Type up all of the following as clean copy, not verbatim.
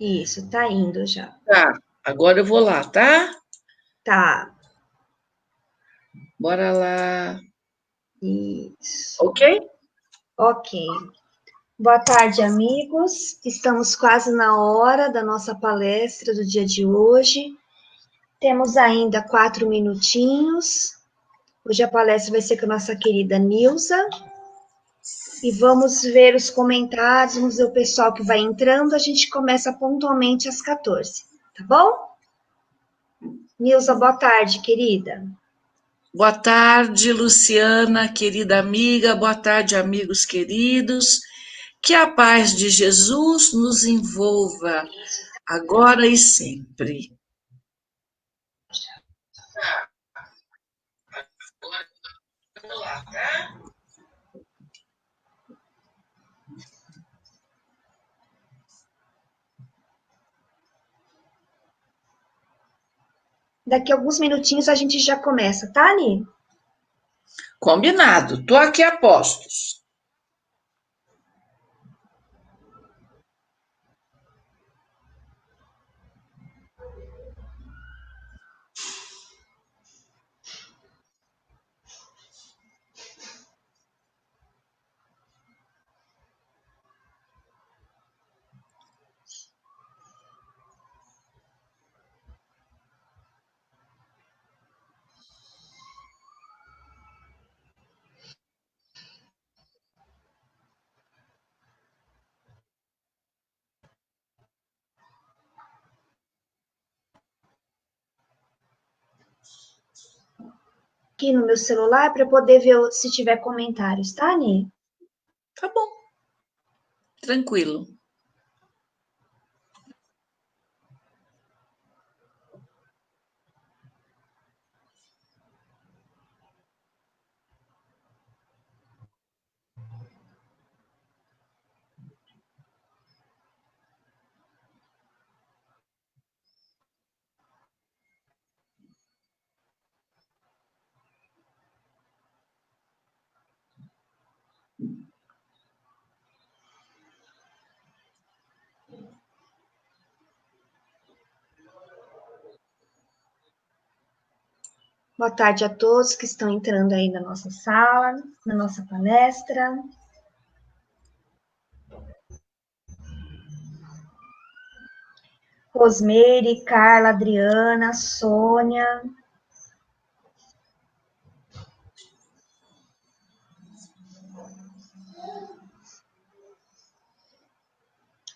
Isso, tá indo já. Tá, agora eu vou lá, tá? Tá. Bora lá. Isso. Ok? Ok. Boa tarde, amigos. Estamos quase na hora da nossa palestra do dia de hoje. Temos ainda 4 minutinhos. Hoje a palestra vai ser com a nossa querida Nilza. E vamos ver os comentários, vamos ver o pessoal que vai entrando. A gente começa pontualmente às 14, tá bom? Nilza, boa tarde, querida. Boa tarde, Luciana, querida amiga. Boa tarde, amigos queridos. Que a paz de Jesus nos envolva agora e sempre. Daqui a alguns minutinhos a gente já começa, tá, Ni? Combinado. Tô aqui a postos. Aqui no meu celular para poder ver se tiver comentários, tá, Ni? Tá bom, tranquilo. Boa tarde a todos que estão entrando aí na nossa sala, na nossa palestra. Rosmeire, Carla, Adriana, Sônia.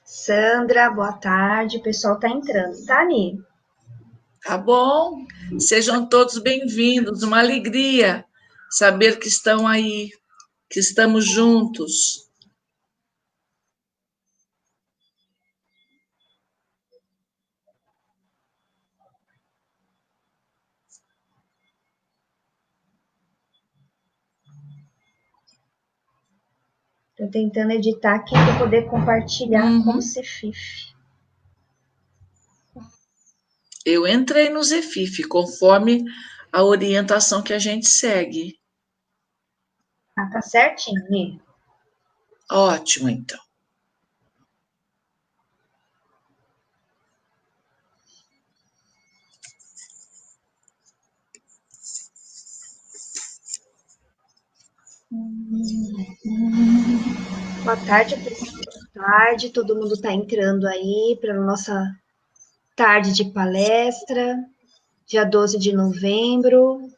Sandra, boa tarde. O pessoal tá entrando, tá, Ni? Tá bom? Sejam todos bem-vindos. Uma alegria saber que estão aí, que estamos juntos. Tô tentando editar aqui para poder compartilhar com o Uhum. Cefif. Eu entrei no Zefif, conforme a orientação que a gente segue. Ah, tá certinho, Ni? Ótimo, então. Boa tarde, pessoal. Boa tarde. Todo mundo tá entrando aí para a nossa tarde de palestra, dia 12 de novembro.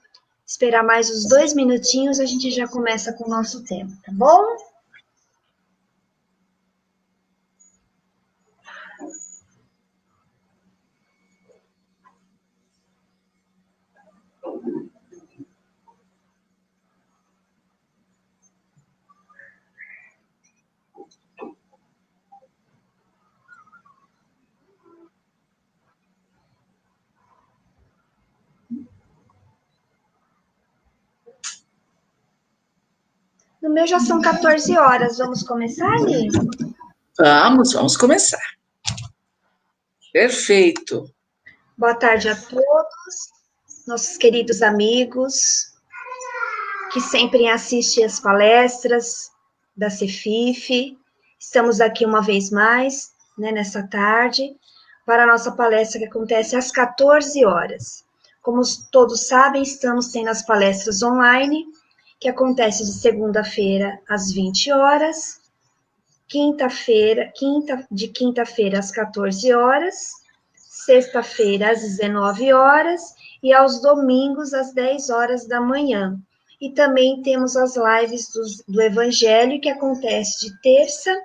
Esperar mais uns 2 minutinhos, a gente já começa com o nosso tema, tá bom? No meu já são 14 horas. Vamos começar, Ni? Vamos começar. Perfeito. Boa tarde a todos, nossos queridos amigos que sempre assistem as palestras da Cefif. Estamos aqui uma vez mais né, nessa tarde, para a nossa palestra que acontece às 14 horas. Como todos sabem, estamos tendo as palestras online, que acontece de segunda-feira às 20 horas, quinta-feira às 14 horas, sexta-feira às 19 horas e aos domingos às 10 horas da manhã. E também temos as lives do Evangelho, que acontece de terça,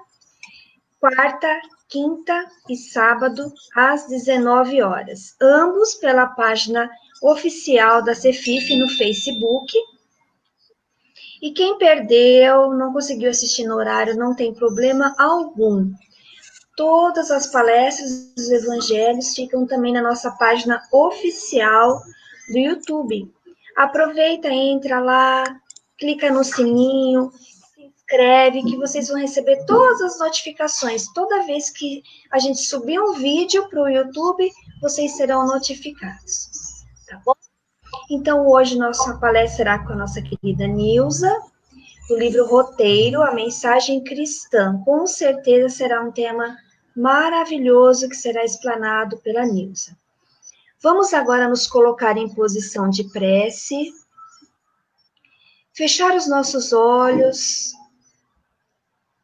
quarta, quinta e sábado, às 19 horas. Ambos pela página oficial da Cefif no Facebook. E quem perdeu, não conseguiu assistir no horário, não tem problema algum. Todas as palestras dos evangelhos ficam também na nossa página oficial do YouTube. Aproveita, entra lá, clica no sininho, se inscreve, que vocês vão receber todas as notificações. Toda vez que a gente subir um vídeo para o YouTube, vocês serão notificados. Tá bom? Então, hoje nossa palestra será com a nossa querida Nilza, do livro Roteiro, a Mensagem Cristã. Com certeza será um tema maravilhoso que será explanado pela Nilza. Vamos agora nos colocar em posição de prece, fechar os nossos olhos,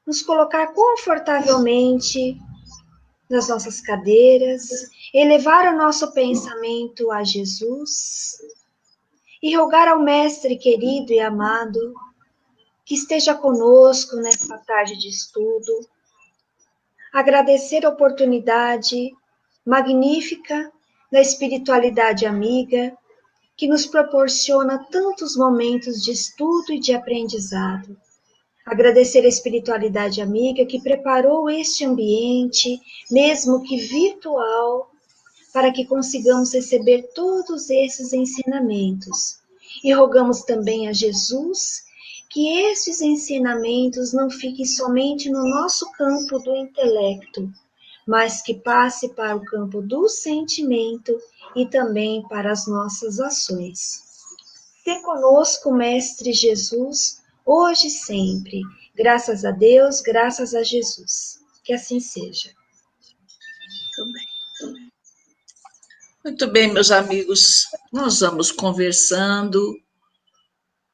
nos colocar confortavelmente nas nossas cadeiras, elevar o nosso pensamento a Jesus e rogar ao Mestre querido e amado que esteja conosco nessa tarde de estudo, agradecer a oportunidade magnífica da espiritualidade amiga, que nos proporciona tantos momentos de estudo e de aprendizado. Agradecer a espiritualidade amiga que preparou este ambiente, mesmo que virtual, para que consigamos receber todos esses ensinamentos. E rogamos também a Jesus que esses ensinamentos não fiquem somente no nosso campo do intelecto, mas que passe para o campo do sentimento e também para as nossas ações. Se conosco, Mestre Jesus, hoje e sempre. Graças a Deus, graças a Jesus. Que assim seja. Muito bem, meus amigos, nós vamos conversando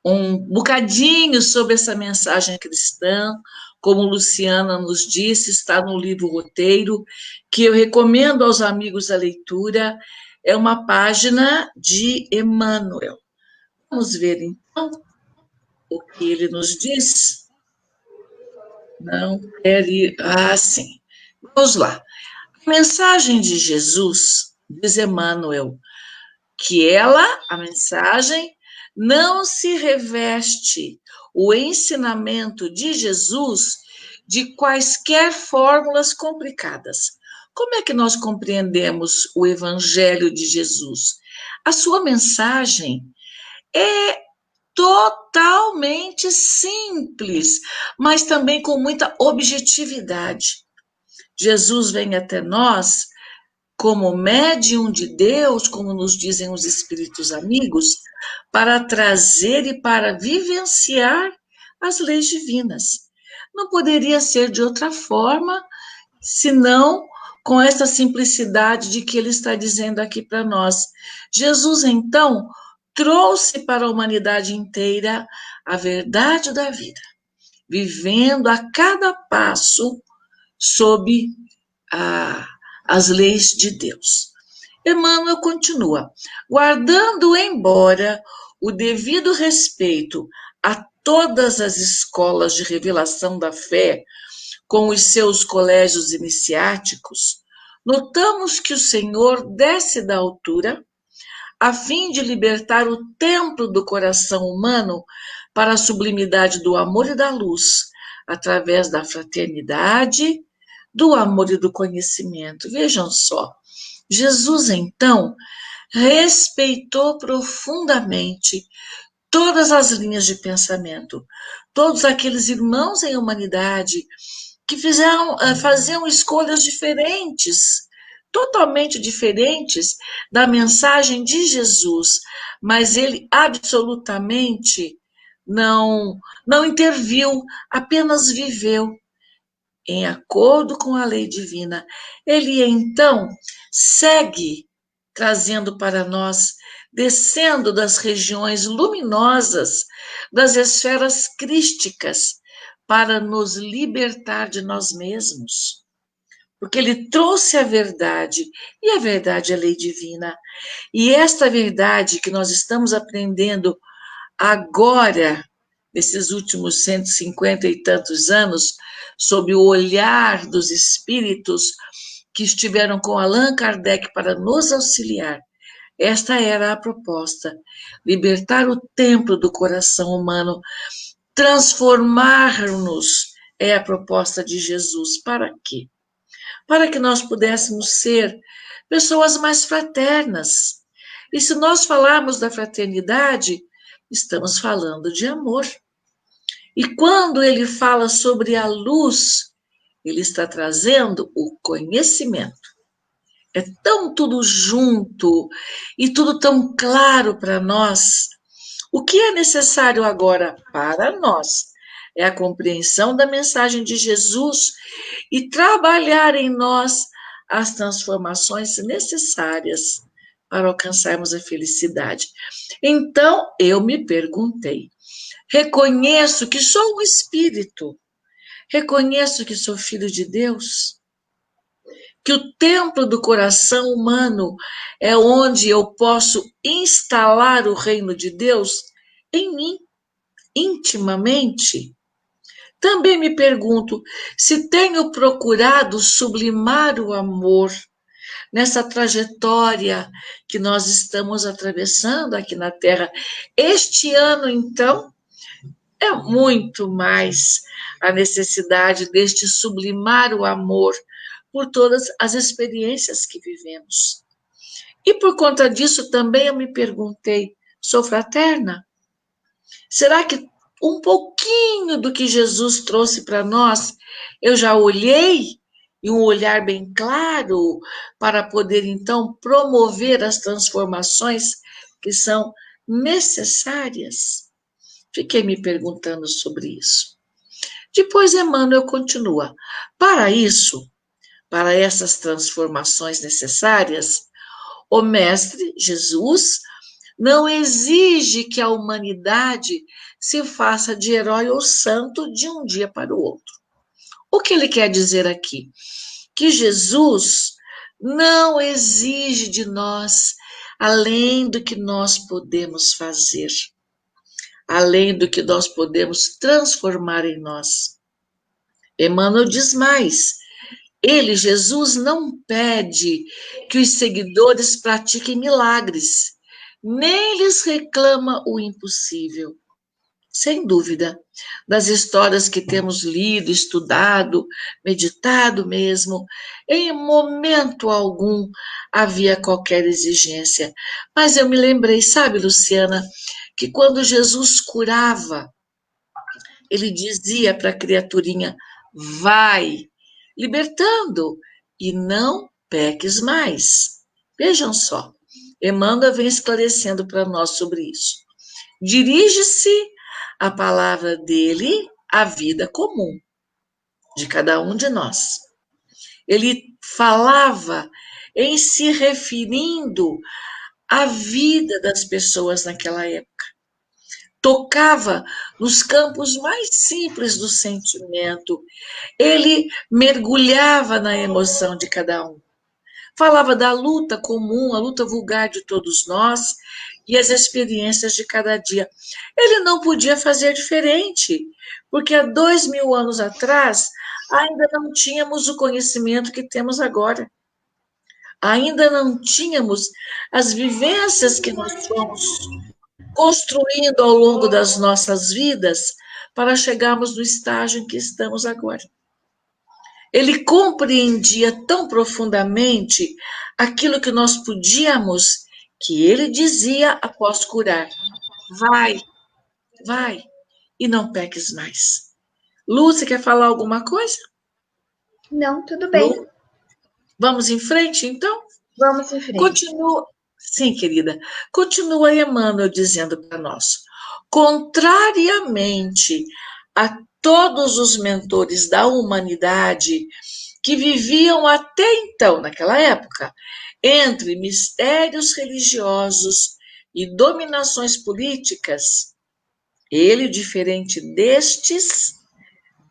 um bocadinho sobre essa mensagem cristã, como Luciana nos disse, está no livro Roteiro, que eu recomendo aos amigos a leitura, é uma página de Emmanuel. Vamos ver, então, o que ele nos diz? Não quer ir... Ah, sim. Vamos lá. A mensagem de Jesus, diz Emmanuel, que a mensagem, não se reveste o ensinamento de Jesus de quaisquer fórmulas complicadas. Como é que nós compreendemos o Evangelho de Jesus? A sua mensagem é totalmente simples, mas também com muita objetividade. Jesus vem até nós como médium de Deus, como nos dizem os espíritos amigos, para trazer e para vivenciar as leis divinas. Não poderia ser de outra forma, senão com essa simplicidade de que ele está dizendo aqui para nós. Jesus, então, trouxe para a humanidade inteira a verdade da vida, vivendo a cada passo sob as leis de Deus. Emmanuel continua, guardando embora o devido respeito a todas as escolas de revelação da fé, com os seus colégios iniciáticos, notamos que o Senhor desce da altura, a fim de libertar o templo do coração humano para a sublimidade do amor e da luz, através da fraternidade, do amor e do conhecimento. Vejam só, Jesus, então, respeitou profundamente todas as linhas de pensamento, todos aqueles irmãos em humanidade que faziam escolhas diferentes, totalmente diferentes da mensagem de Jesus, mas ele absolutamente não interviu, apenas viveu. em acordo com a lei divina. Ele então segue trazendo para nós, descendo das regiões luminosas, das esferas crísticas, para nos libertar de nós mesmos. Porque ele trouxe a verdade, e a verdade é a lei divina. E esta verdade que nós estamos aprendendo agora, nesses últimos 150 e tantos anos, sob o olhar dos espíritos que estiveram com Allan Kardec para nos auxiliar, esta era a proposta: libertar o templo do coração humano, transformar-nos, é a proposta de Jesus. Para quê? Para que nós pudéssemos ser pessoas mais fraternas. E se nós falarmos da fraternidade, estamos falando de amor. E quando ele fala sobre a luz, ele está trazendo o conhecimento. É tão tudo junto e tudo tão claro para nós. O que é necessário agora para nós é a compreensão da mensagem de Jesus e trabalhar em nós as transformações necessárias para alcançarmos a felicidade. Então, eu me perguntei, reconheço que sou um espírito, reconheço que sou filho de Deus, que o templo do coração humano é onde eu posso instalar o reino de Deus em mim, intimamente. Também me pergunto se tenho procurado sublimar o amor nessa trajetória que nós estamos atravessando aqui na Terra. Este ano, então, é muito mais a necessidade deste sublimar o amor por todas as experiências que vivemos. E por conta disso também eu me perguntei, sou fraterna? Será que um pouquinho do que Jesus trouxe para nós eu já olhei e um olhar bem claro para poder então promover as transformações que são necessárias? Fiquei me perguntando sobre isso. Depois Emmanuel continua. Para isso, para essas transformações necessárias, o Mestre Jesus não exige que a humanidade se faça de herói ou santo de um dia para o outro. O que ele quer dizer aqui? Que Jesus não exige de nós além do que nós podemos fazer, além do que nós podemos transformar em nós. Emmanuel diz mais. Ele, Jesus, não pede que os seguidores pratiquem milagres, nem lhes reclama o impossível. Sem dúvida, das histórias que temos lido, estudado, meditado mesmo, em momento algum havia qualquer exigência. Mas eu me lembrei, sabe, Luciana, que quando Jesus curava, ele dizia para a criaturinha, vai, libertando, e não peques mais. Vejam só, Emmanuel vem esclarecendo para nós sobre isso. Dirige-se a palavra dele à vida comum de cada um de nós. Ele falava em se referindo à vida das pessoas naquela época. Tocava nos campos mais simples do sentimento. Ele mergulhava na emoção de cada um. Falava da luta comum, a luta vulgar de todos nós e as experiências de cada dia. Ele não podia fazer diferente, porque há 2000 anos atrás ainda não tínhamos o conhecimento que temos agora. Ainda não tínhamos as vivências que nós fomos construindo ao longo das nossas vidas para chegarmos no estágio em que estamos agora. Ele compreendia tão profundamente aquilo que nós podíamos, que ele dizia após curar: vai, vai, e não peques mais. Lúcia, quer falar alguma coisa? Não, tudo bem. Lu? Vamos em frente, então? Vamos em frente. Continua. Sim, querida. Continua Emmanuel dizendo para nós. Contrariamente a todos os mentores da humanidade que viviam até então, naquela época, entre mistérios religiosos e dominações políticas, ele, diferente destes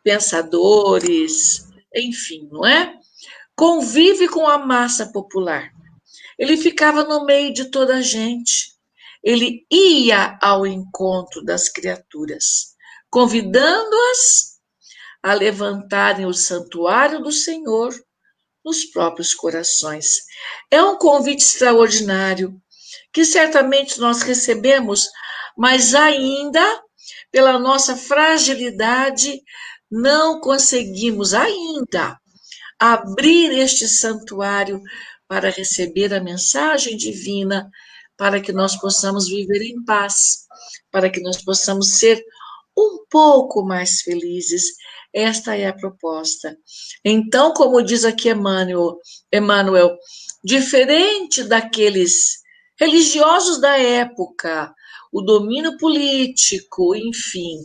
pensadores, enfim, não é? Convive com a massa popular. Ele ficava no meio de toda a gente. Ele ia ao encontro das criaturas, convidando-as a levantarem o santuário do Senhor nos próprios corações. É um convite extraordinário que certamente nós recebemos, mas ainda, pela nossa fragilidade, não conseguimos ainda abrir este santuário para receber a mensagem divina, para que nós possamos viver em paz, para que nós possamos ser um pouco mais felizes. Esta é a proposta. Então, como diz aqui Emmanuel, diferente daqueles religiosos da época, o domínio político, enfim,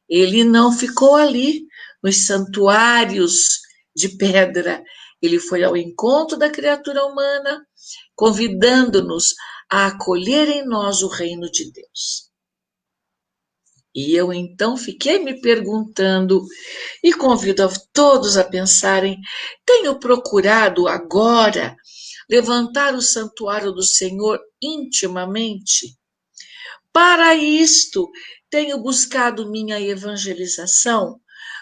ele não ficou ali nos santuários de pedra. Ele foi ao encontro da criatura humana, convidando-nos a acolher em nós o reino de Deus. E eu então fiquei me perguntando, e convido a todos a pensarem: tenho procurado agora levantar o santuário do Senhor intimamente? Para isto, tenho buscado minha evangelização?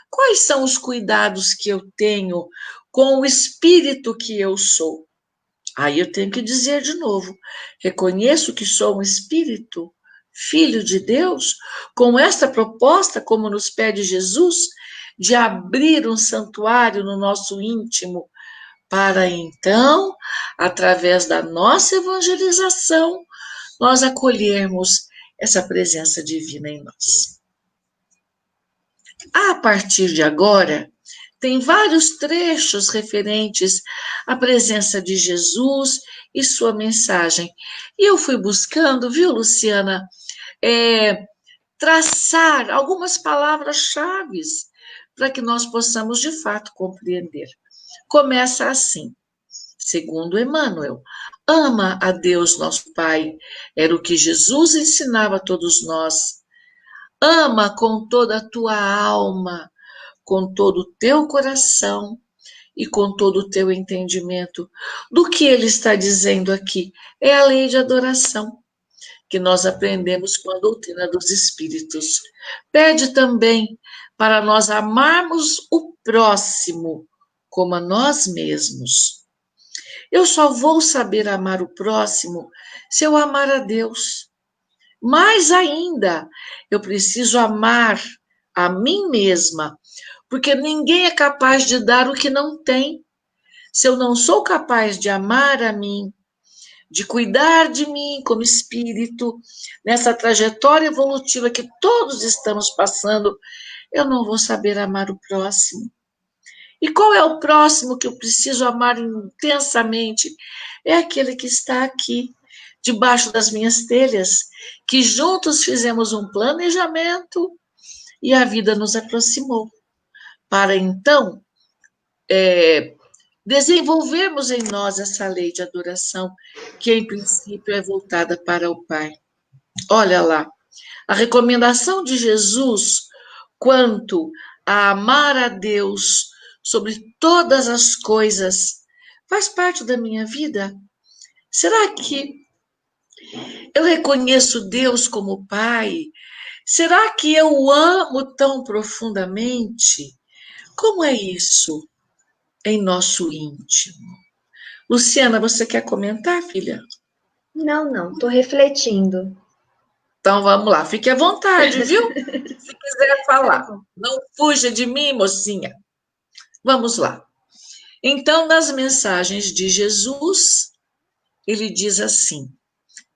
Quais são os cuidados que eu tenho com o espírito que eu sou? Aí eu tenho que dizer de novo: reconheço que sou um espírito, filho de Deus, com esta proposta, como nos pede Jesus, de abrir um santuário no nosso íntimo, para então, através da nossa evangelização, nós acolhermos essa presença divina em nós. A partir de agora, tem vários trechos referentes à presença de Jesus e sua mensagem. E eu fui buscando, viu, Luciana, traçar algumas palavras-chave para que nós possamos, de fato, compreender. Começa assim, segundo Emmanuel: ama a Deus nosso Pai, era o que Jesus ensinava a todos nós. Ama com toda a tua alma, com todo o teu coração e com todo o teu entendimento. Do que ele está dizendo aqui? É a lei de adoração que nós aprendemos com a doutrina dos espíritos. Pede também para nós amarmos o próximo como a nós mesmos. Eu só vou saber amar o próximo se eu amar a Deus. Mais ainda, eu preciso amar a mim mesma, porque ninguém é capaz de dar o que não tem. Se eu não sou capaz de amar a mim, de cuidar de mim como espírito, nessa trajetória evolutiva que todos estamos passando, eu não vou saber amar o próximo. E qual é o próximo que eu preciso amar intensamente? É aquele que está aqui, debaixo das minhas telhas, que juntos fizemos um planejamento e a vida nos aproximou, para então desenvolvermos em nós essa lei de adoração, que em princípio é voltada para o Pai. Olha lá, a recomendação de Jesus quanto a amar a Deus sobre todas as coisas faz parte da minha vida? Será que eu reconheço Deus como Pai? Será que eu o amo tão profundamente? Como é isso em nosso íntimo? Luciana, você quer comentar, filha? Não, estou refletindo. Então vamos lá, fique à vontade, viu? Se quiser Tá falar. bom. Não fuja de mim, mocinha. Vamos lá. Então, nas mensagens de Jesus, ele diz assim: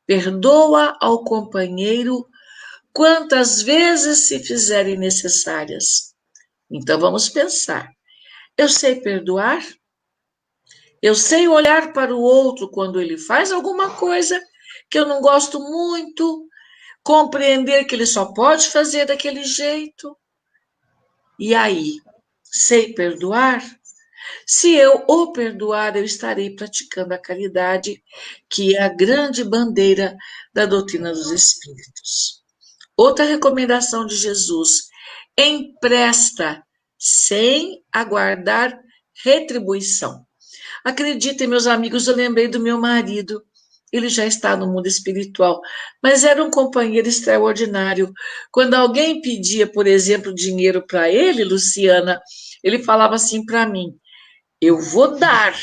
perdoa ao companheiro quantas vezes se fizerem necessárias. Então vamos pensar. Eu sei perdoar? Eu sei olhar para o outro quando ele faz alguma coisa que eu não gosto muito, compreender que ele só pode fazer daquele jeito E aí, sei perdoar? Se eu o perdoar, eu estarei praticando a caridade, que é a grande bandeira da doutrina dos espíritos. Outra recomendação de Jesus: empresta sem aguardar retribuição. Acreditem, meus amigos, eu lembrei do meu marido. Ele já está no mundo espiritual, mas era um companheiro extraordinário. Quando alguém pedia, por exemplo, dinheiro para ele, Luciana, ele falava assim para mim: eu vou dar,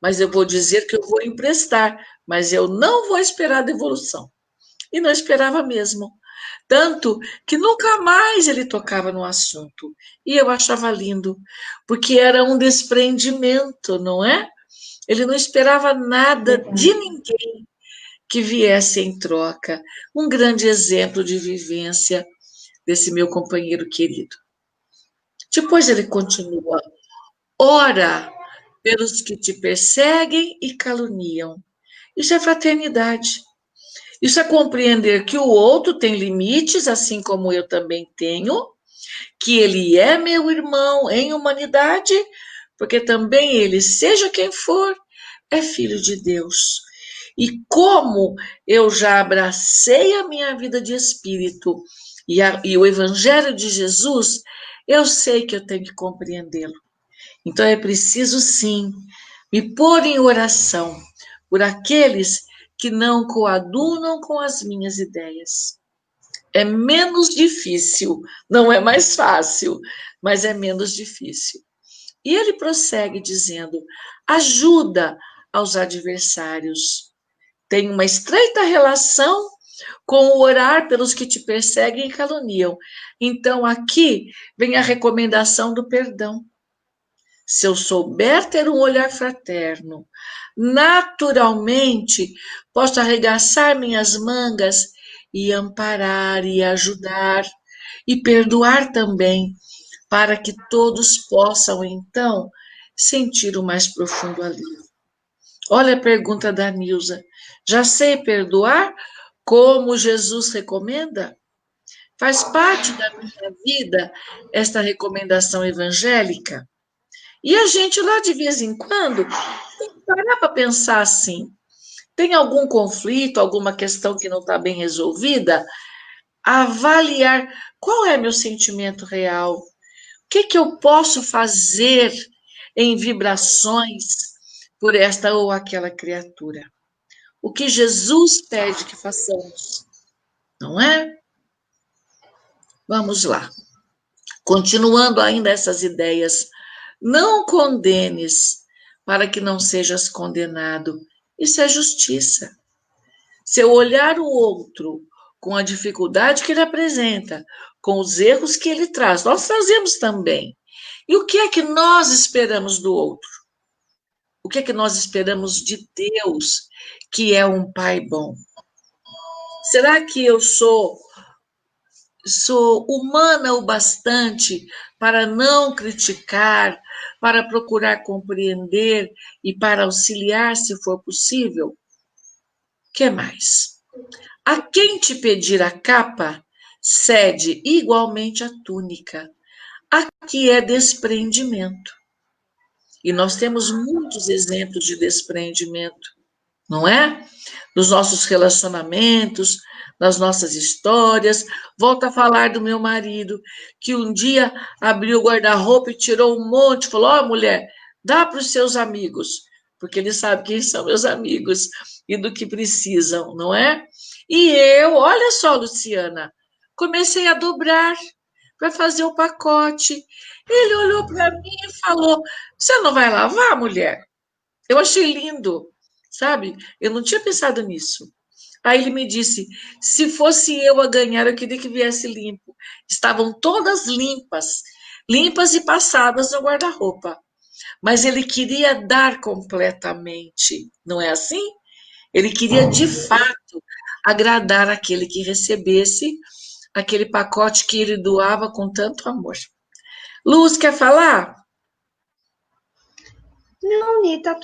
mas eu vou dizer que eu vou emprestar, mas eu não vou esperar a devolução. E não esperava mesmo. Tanto que nunca mais ele tocava no assunto. E eu achava lindo, porque era um desprendimento, não é? Ele não esperava nada de Verdade. ninguém que viesse em troca. Um grande exemplo de vivência desse meu companheiro querido. Depois ele continua: ora pelos que te perseguem e caluniam. Isso é fraternidade. Isso é compreender que o outro tem limites, assim como eu também tenho, que ele é meu irmão em humanidade, porque também ele, seja quem for, é filho de Deus. E como eu já abracei a minha vida de espírito e o Evangelho de Jesus, eu sei que eu tenho que compreendê-lo. Então é preciso, sim, me pôr em oração por aqueles que não coadunam com as minhas ideias. É menos difícil, não é mais fácil, mas é menos difícil. E ele prossegue dizendo: ajuda aos adversários. Tem uma estreita relação com o orar pelos que te perseguem e caluniam. Então, aqui vem a recomendação do perdão. Se eu souber ter um olhar fraterno, naturalmente posso arregaçar minhas mangas e amparar e ajudar e perdoar também, para que todos possam então sentir o mais profundo alívio. Olha a pergunta da Nilza: já sei perdoar como Jesus recomenda? Faz parte da minha vida esta recomendação evangélica? E a gente lá de vez em quando tem que parar para pensar assim. Tem algum conflito, alguma questão que não está bem resolvida? Avaliar qual é meu sentimento real. O que eu posso fazer em vibrações por esta ou aquela criatura? O que Jesus pede que façamos, não é? Vamos lá. Continuando ainda essas ideias, não condenes para que não sejas condenado. Isso é justiça. Se eu olhar o outro com a dificuldade que ele apresenta, com os erros que ele traz, nós trazemos também. E o que é que nós esperamos do outro? O que é que nós esperamos de Deus, que é um Pai bom? Será que eu sou humana o bastante para não criticar, para procurar compreender e para auxiliar se for possível? Que mais? A quem te pedir a capa, cede igualmente a túnica. Aqui é desprendimento. E nós temos muitos exemplos de desprendimento, não é? Nos nossos relacionamentos, nas nossas histórias. Volto a falar do meu marido, que um dia abriu o guarda-roupa e tirou um monte, falou: ó, mulher, dá para os seus amigos, porque ele sabe quem são meus amigos e do que precisam, não é? E eu, olha só, Luciana, comecei a dobrar para fazer o pacote. Ele olhou para mim e falou: você não vai lavar, mulher? Eu achei lindo, sabe? Eu não tinha pensado nisso. Aí ele me disse: se fosse eu a ganhar, eu queria que viesse limpo. Estavam todas limpas, limpas e passadas no guarda-roupa. Mas ele queria dar completamente, não é assim? Ele queria de fato agradar aquele que recebesse aquele pacote que ele doava com tanto amor. Luz, quer falar? Não, Nita,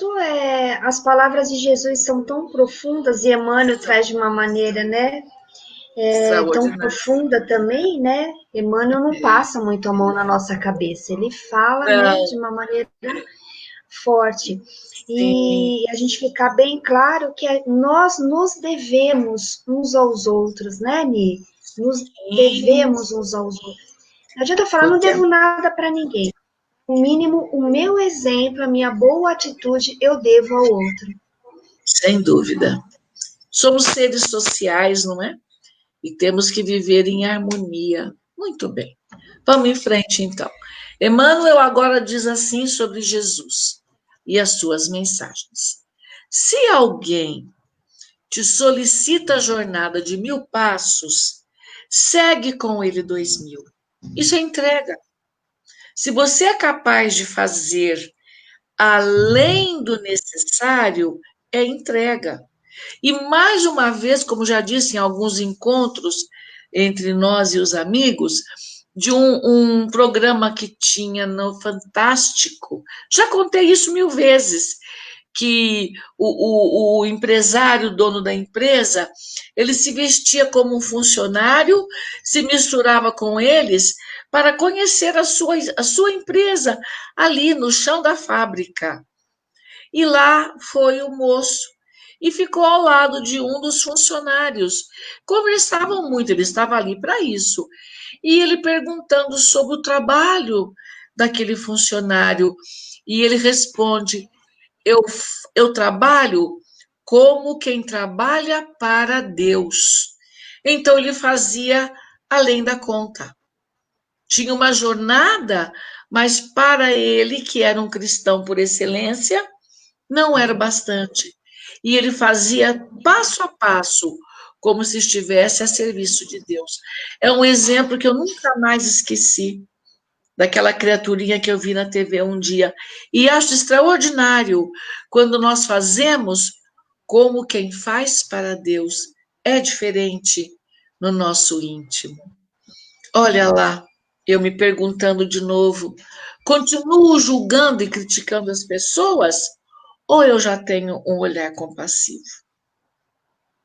as palavras de Jesus são tão profundas e Emmanuel traz de uma maneira, né? tão Extraordinário. profunda também, né? Emmanuel não passa muito a mão na nossa cabeça, ele fala, né, Não, de uma maneira forte. sim, E a gente ficar bem claro que nós nos devemos uns aos outros, né, Mi? Nos sim, devemos uns aos outros. Não adianta falar, não porque devo nada para ninguém. O mínimo, o meu exemplo, a minha boa atitude, eu devo ao outro. sem dúvida. Somos seres sociais, não é? E temos que viver em harmonia. Muito bem. Vamos em frente, então. Emmanuel agora diz assim sobre Jesus e as suas mensagens. Se alguém te solicita a jornada de 1000 passos, segue com ele 2000. Isso é entrega. Se você é capaz de fazer além do necessário, é entrega. E mais uma vez, como já disse em alguns encontros entre nós e os amigos, de um programa que tinha no Fantástico, já contei isso 1000 vezes, que o empresário, o dono da empresa, ele se vestia como um funcionário, se misturava com eles para conhecer a sua empresa ali no chão da fábrica. E lá foi o moço e ficou ao lado de um dos funcionários. Conversavam muito, ele estava ali para isso. E ele perguntando sobre o trabalho daquele funcionário. E ele responde: eu, eu trabalho como quem trabalha para Deus. Então ele fazia além da conta. Tinha uma jornada, mas para ele, que era um cristão por excelência, não era bastante. E ele fazia passo a passo, como se estivesse a serviço de Deus. É um exemplo que eu nunca mais esqueci, daquela criaturinha que eu vi na TV um dia. E acho extraordinário quando nós fazemos como quem faz para Deus. É diferente no nosso íntimo. Olha lá, eu me perguntando de novo, continuo julgando e criticando as pessoas ou eu já tenho um olhar compassivo?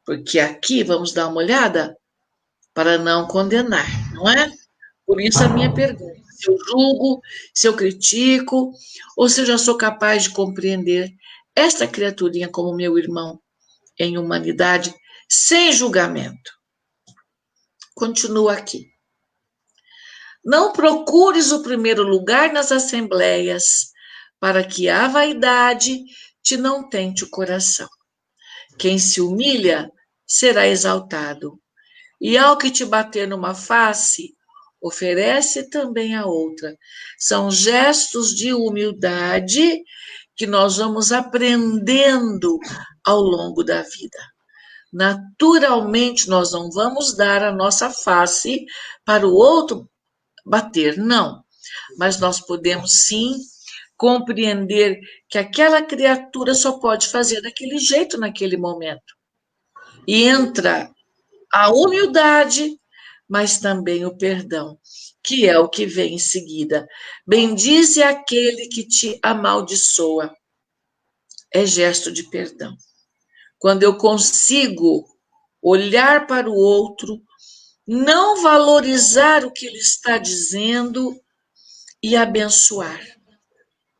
Porque aqui vamos dar uma olhada para não condenar, não é? Por isso a minha pergunta: se eu julgo, se eu critico, ou se eu já sou capaz de compreender esta criaturinha como meu irmão em humanidade, sem julgamento. Continua aqui. Não procures o primeiro lugar nas assembleias, para que a vaidade te não tente o coração. Quem se humilha será exaltado, e ao que te bater numa face, oferece também a outra. São gestos de humildade que nós vamos aprendendo ao longo da vida. Naturalmente, nós não vamos dar a nossa face para o outro bater, não. Mas nós podemos sim compreender que aquela criatura só pode fazer daquele jeito naquele momento. E entra a humildade, mas também o perdão, que é o que vem em seguida. Bendize aquele que te amaldiçoa. É gesto de perdão. Quando eu consigo olhar para o outro, não valorizar o que ele está dizendo e abençoar.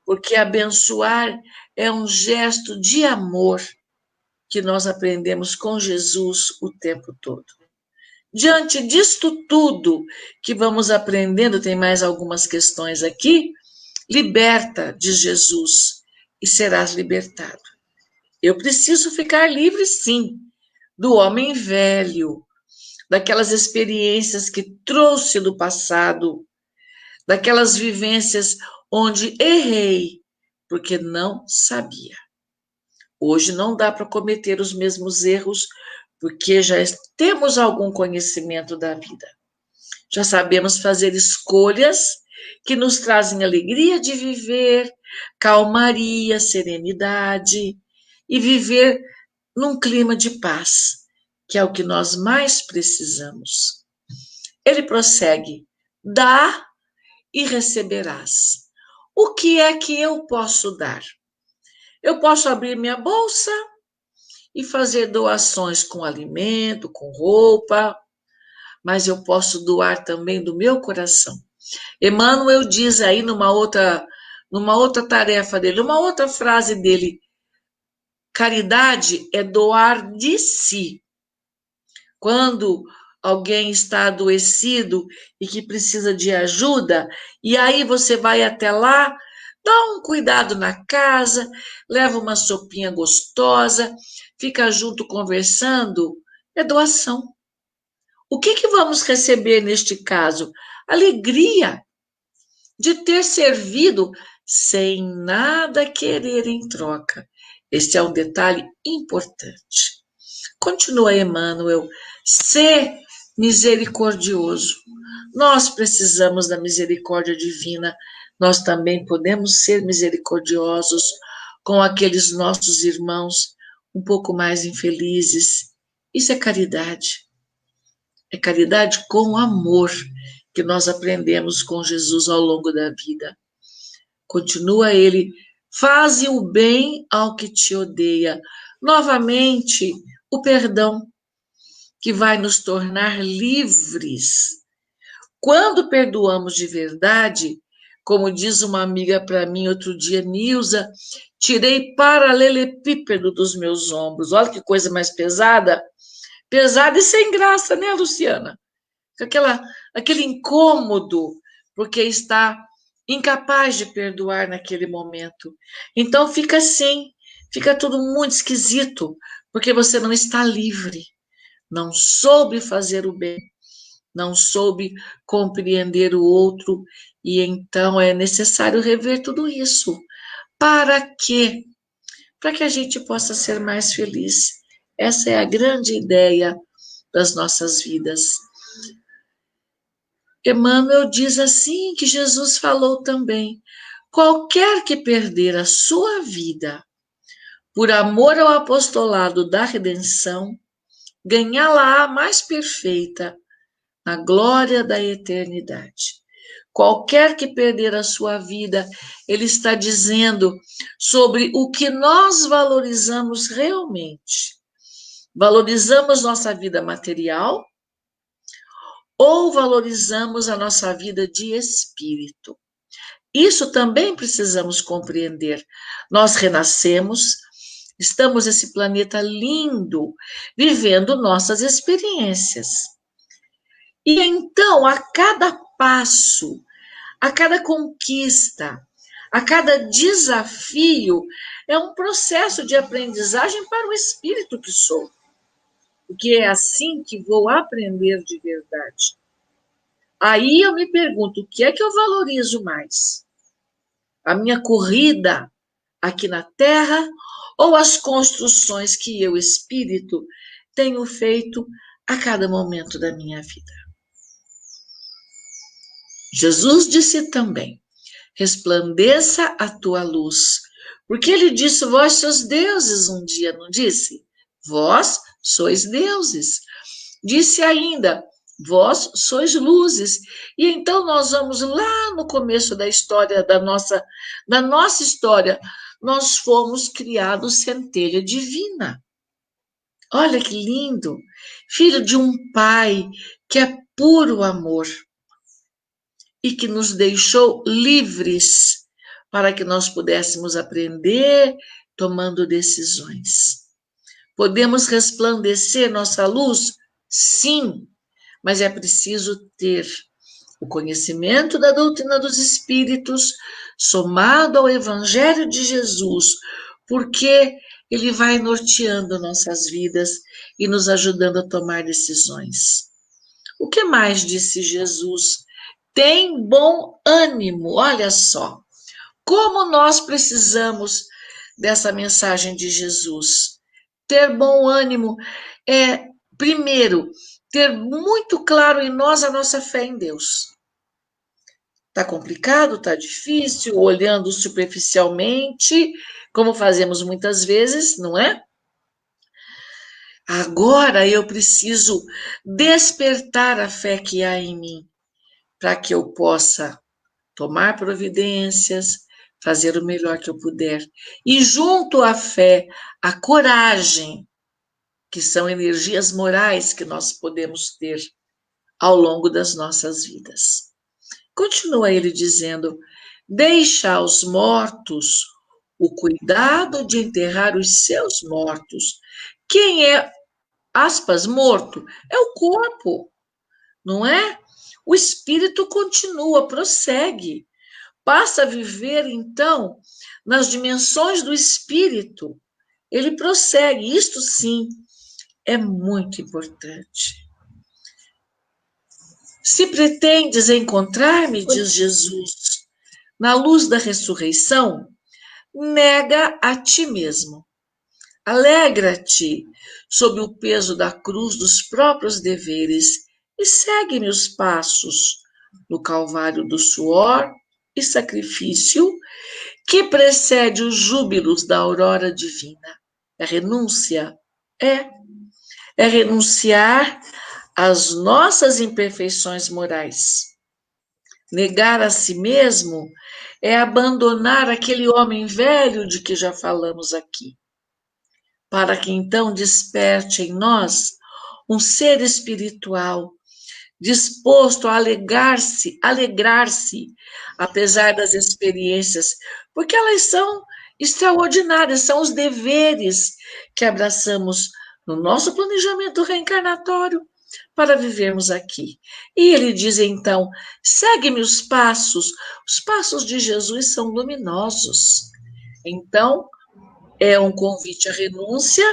Porque abençoar é um gesto de amor que nós aprendemos com Jesus o tempo todo. Diante disto tudo que vamos aprendendo, tem mais algumas questões aqui. Liberta, diz Jesus, e serás libertado. Eu preciso ficar livre, sim, do homem velho, daquelas experiências que trouxe do passado, daquelas vivências onde errei, porque não sabia. Hoje não dá para cometer os mesmos erros, porque já temos algum conhecimento da vida. Já sabemos fazer escolhas que nos trazem alegria de viver, calmaria, serenidade e viver num clima de paz, que é o que nós mais precisamos. Ele prossegue: dá e receberás. O que é que eu posso dar? Eu posso abrir minha bolsa e fazer doações com alimento, com roupa, mas eu posso doar também do meu coração. Emmanuel diz aí numa outra tarefa dele, uma outra frase dele: caridade é doar de si. Quando alguém está adoecido e que precisa de ajuda, e aí você vai até lá, dá um cuidado na casa, leva uma sopinha gostosa, fica junto conversando, é doação. O que vamos receber neste caso? Alegria de ter servido sem nada querer em troca. Este é um detalhe importante. Continua Emmanuel: ser misericordioso. Nós precisamos da misericórdia divina, nós também podemos ser misericordiosos com aqueles nossos irmãos um pouco mais infelizes. Isso é caridade. É caridade com amor que nós aprendemos com Jesus ao longo da vida. Continua ele: faze o bem ao que te odeia. Novamente, o perdão, que vai nos tornar livres. Quando perdoamos de verdade, como diz uma amiga para mim outro dia, Nilza, tirei paralelepípedo dos meus ombros. Olha que coisa mais pesada. Pesada e sem graça, né, Luciana? Aquele incômodo, porque está incapaz de perdoar naquele momento. Então fica assim, fica tudo muito esquisito, porque você não está livre, não soube fazer o bem, não soube compreender o outro, e então é necessário rever tudo isso. Para quê? Para que a gente possa ser mais feliz. Essa é a grande ideia das nossas vidas. Emmanuel diz assim que Jesus falou também: qualquer que perder a sua vida por amor ao apostolado da redenção, ganhá-la-á mais perfeita na glória da eternidade. Qualquer que perder a sua vida, ele está dizendo sobre o que nós valorizamos realmente. Valorizamos nossa vida material ou valorizamos a nossa vida de espírito? Isso também precisamos compreender. Nós renascemos, estamos nesse planeta lindo, vivendo nossas experiências. E então, a cada passo, a cada conquista, a cada desafio, é um processo de aprendizagem para o espírito que sou. Porque é assim que vou aprender de verdade. Aí eu me pergunto, o que é que eu valorizo mais? A minha corrida aqui na Terra ou as construções que eu, espírito, tenho feito a cada momento da minha vida? Jesus disse também: resplandeça a tua luz. Porque ele disse: vós sois deuses um dia, não disse? Vós sois deuses. Disse ainda: vós sois luzes. E então nós vamos lá no começo da história, da nossa história. Nós fomos criados centelha divina. Olha que lindo! Filho de um pai que é puro amor e que nos deixou livres para que nós pudéssemos aprender tomando decisões. Podemos resplandecer nossa luz? Sim, mas é preciso ter o conhecimento da doutrina dos espíritos somado ao Evangelho de Jesus, porque ele vai norteando nossas vidas e nos ajudando a tomar decisões. O que mais disse Jesus? Tem bom ânimo, olha só. Como nós precisamos dessa mensagem de Jesus. Ter bom ânimo é, primeiro, ter muito claro em nós a nossa fé em Deus. Está complicado, está difícil, olhando superficialmente, como fazemos muitas vezes, não é? Agora eu preciso despertar a fé que há em mim, para que eu possa tomar providências, fazer o melhor que eu puder. E junto à fé, a coragem, que são energias morais que nós podemos ter ao longo das nossas vidas. Continua ele dizendo: deixa aos mortos o cuidado de enterrar os seus mortos. Quem é, aspas, morto? É o corpo, não é? O espírito continua, prossegue, passa a viver, então, nas dimensões do espírito. Ele prossegue, isto sim é muito importante. Se pretendes encontrar-me, diz Jesus, na luz da ressurreição, nega a ti mesmo. Alegra-te sob o peso da cruz dos próprios deveres e segue-me os passos no calvário do suor e sacrifício que precede os júbilos da aurora divina. A renúncia é, é renunciar às nossas imperfeições morais. Negar a si mesmo é abandonar aquele homem velho de que já falamos aqui, para que então desperte em nós um ser espiritual disposto a alegrar-se, apesar das experiências, porque elas são extraordinárias, são os deveres que abraçamos no nosso planejamento reencarnatório para vivermos aqui. E ele diz então: segue-me os passos de Jesus são luminosos. Então, é um convite à renúncia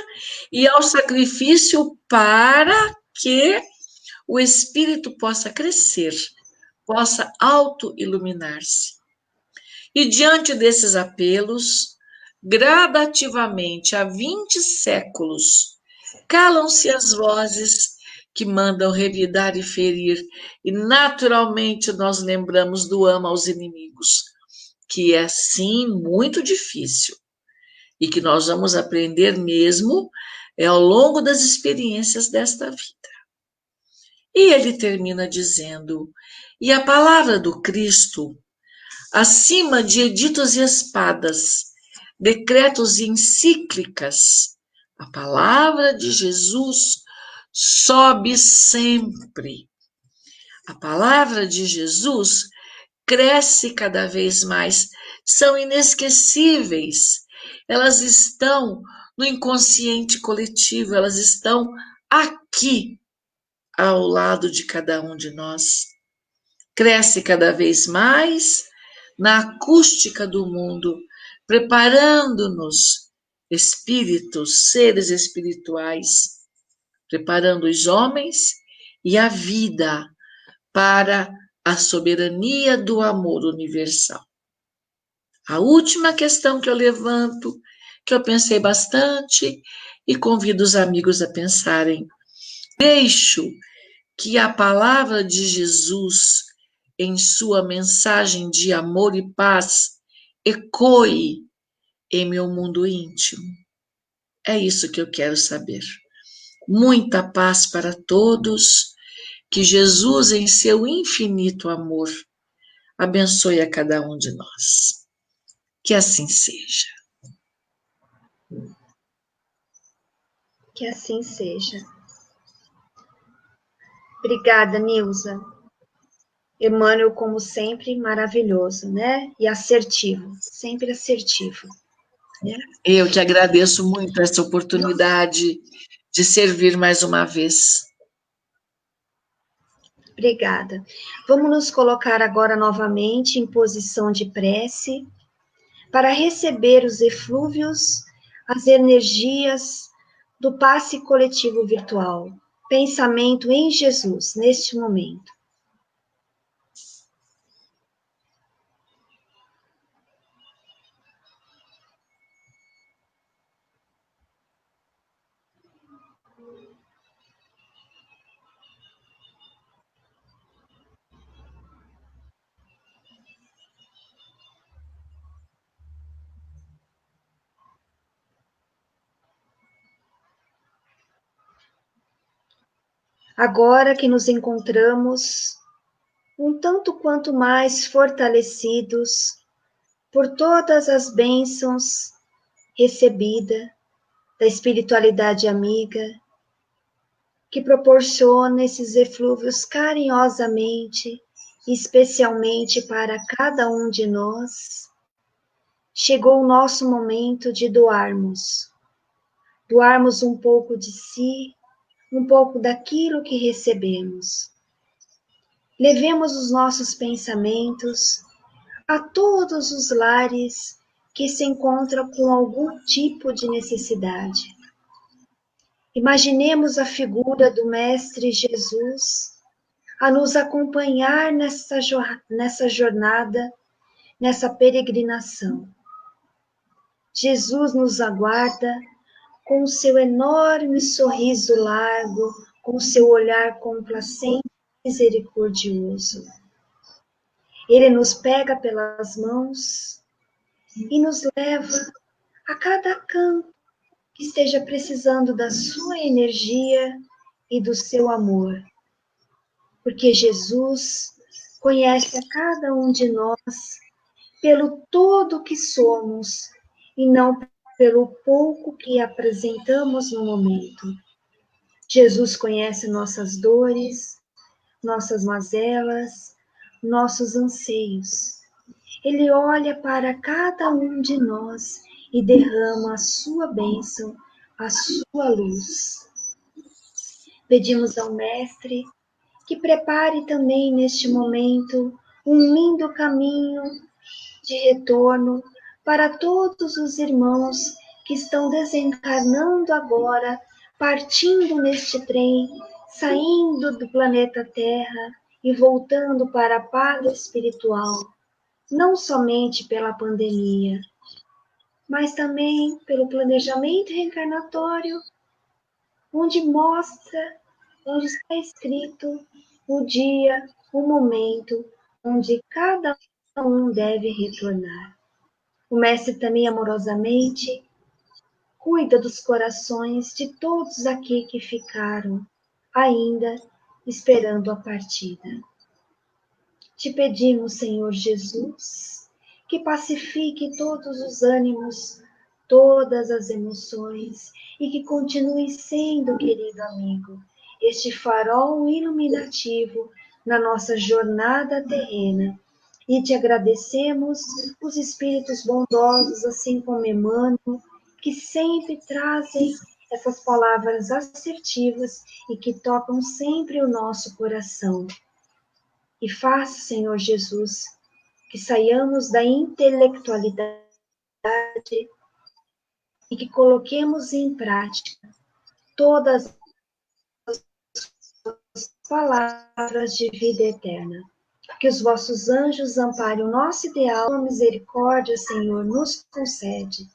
e ao sacrifício para que o espírito possa crescer, possa auto-iluminar-se. E diante desses apelos, gradativamente, há 20 séculos, calam-se as vozes que mandam revidar e ferir, e naturalmente nós lembramos do ama aos inimigos, que é sim muito difícil e que nós vamos aprender mesmo ao longo das experiências desta vida. E ele termina dizendo: e a palavra do Cristo, acima de editos e espadas, decretos e encíclicas, a palavra de Jesus sobe sempre. A palavra de Jesus cresce cada vez mais, são inesquecíveis. Elas estão no inconsciente coletivo, elas estão aqui ao lado de cada um de nós. Cresce cada vez mais na acústica do mundo, preparando-nos, espíritos, seres espirituais, preparando os homens e a vida para a soberania do amor universal. A última questão que eu levanto, que eu pensei bastante e convido os amigos a pensarem: deixo que a palavra de Jesus, em sua mensagem de amor e paz, ecoe em meu mundo íntimo? É isso que eu quero saber. Muita paz para todos, que Jesus, em seu infinito amor, abençoe a cada um de nós. Que assim seja. Que assim seja. Obrigada, Nilza. Emmanuel, como sempre, maravilhoso, né? E assertivo, sempre assertivo. Né? Eu te agradeço muito essa oportunidade de servir mais uma vez. Obrigada. Vamos nos colocar agora novamente em posição de prece para receber os eflúvios, as energias do passe coletivo virtual. Pensamento em Jesus, neste momento. Agora que nos encontramos um tanto quanto mais fortalecidos por todas as bênçãos recebidas da espiritualidade amiga, que proporciona esses eflúvios carinhosamente, especialmente para cada um de nós, chegou o nosso momento de doarmos um pouco de si, um pouco daquilo que recebemos. Levemos os nossos pensamentos a todos os lares que se encontram com algum tipo de necessidade. Imaginemos a figura do Mestre Jesus a nos acompanhar nessa jornada, nessa peregrinação. Jesus nos aguarda com o seu enorme sorriso largo, com o seu olhar complacente e misericordioso. Ele nos pega pelas mãos e nos leva a cada canto que esteja precisando da sua energia e do seu amor. Porque Jesus conhece a cada um de nós pelo todo que somos e não pelo pouco que apresentamos no momento. Jesus conhece nossas dores, nossas mazelas, nossos anseios. Ele olha para cada um de nós e derrama a sua bênção, a sua luz. Pedimos ao Mestre que prepare também neste momento um lindo caminho de retorno para todos os irmãos que estão desencarnando agora, partindo neste trem, saindo do planeta Terra e voltando para a pátria espiritual, não somente pela pandemia, mas também pelo planejamento reencarnatório, onde está escrito o dia, o momento, onde cada um deve retornar. O Mestre também amorosamente cuida dos corações de todos aqui que ficaram ainda esperando a partida. Te pedimos, Senhor Jesus, que pacifique todos os ânimos, todas as emoções e que continue sendo, querido amigo, este farol iluminativo na nossa jornada terrena. E te agradecemos os espíritos bondosos, assim como Emmanuel, que sempre trazem essas palavras assertivas e que tocam sempre o nosso coração. E faça, Senhor Jesus, que saiamos da intelectualidade e que coloquemos em prática todas as palavras de vida eterna. Que os vossos anjos amparem o nosso ideal, a misericórdia, Senhor, nos concede.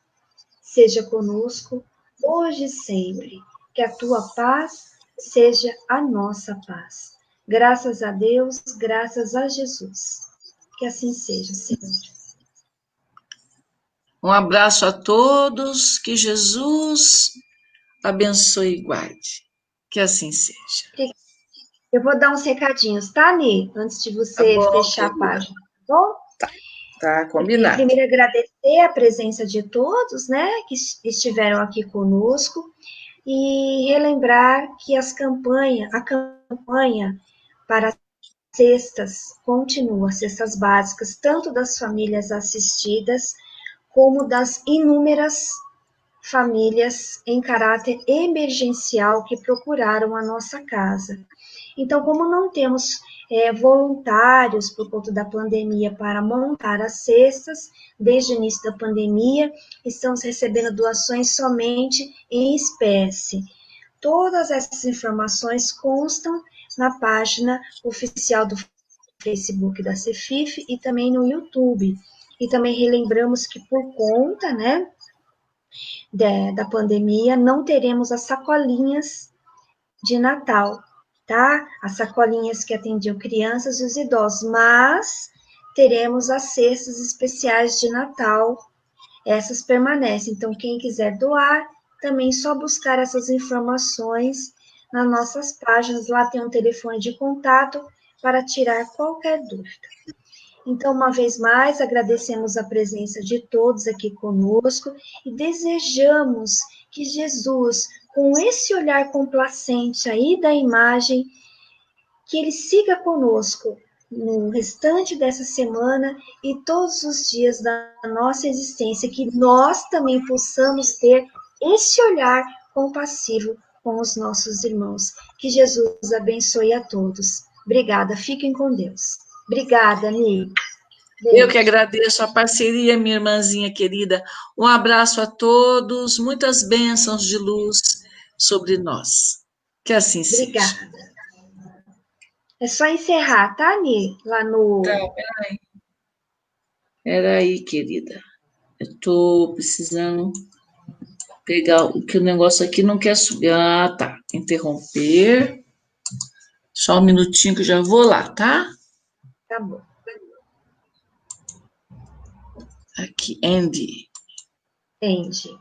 Seja conosco, hoje e sempre. Que a tua paz seja a nossa paz. Graças a Deus, graças a Jesus. Que assim seja, Senhor. Um abraço a todos, que Jesus abençoe e guarde. Que assim seja. Eu vou dar uns recadinhos, tá, Ni? Antes de você Tá bom, fechar a querida. página, tá bom? Tá Eu queria combinado. primeiro agradecer a presença de todos, né, que estiveram aqui conosco e relembrar que a campanha para cestas continua, cestas básicas, tanto das famílias assistidas como das inúmeras famílias em caráter emergencial que procuraram a nossa casa. Então, como não temos voluntários por conta da pandemia para montar as cestas, desde o início da pandemia, estamos recebendo doações somente em espécie. Todas essas informações constam na página oficial do Facebook da Cefif e também no YouTube. E também relembramos que por conta, né, da pandemia, não teremos as sacolinhas de Natal, tá? As sacolinhas que atendiam crianças e os idosos, mas teremos as cestas especiais de Natal, essas permanecem. Então, quem quiser doar, também só buscar essas informações nas nossas páginas, lá tem um telefone de contato para tirar qualquer dúvida. Então, uma vez mais, agradecemos a presença de todos aqui conosco e desejamos que Jesus, com esse olhar complacente aí da imagem, que ele siga conosco no restante dessa semana e todos os dias da nossa existência, que nós também possamos ter esse olhar compassivo com os nossos irmãos. Que Jesus abençoe a todos. Obrigada, fiquem com Deus. Obrigada, Ney. Eu que agradeço a parceria, minha irmãzinha querida. Um abraço a todos, muitas bênçãos de luz sobre nós. Que assim seja. Obrigada. É só encerrar, tá, Ney? Lá Tá, no. peraí, querida. Eu tô precisando pegar o que o negócio aqui não quer subir. Ah, tá. Interromper. Só um minutinho que eu já vou lá, tá? Tá bom. Aqui, Andy. Entendi.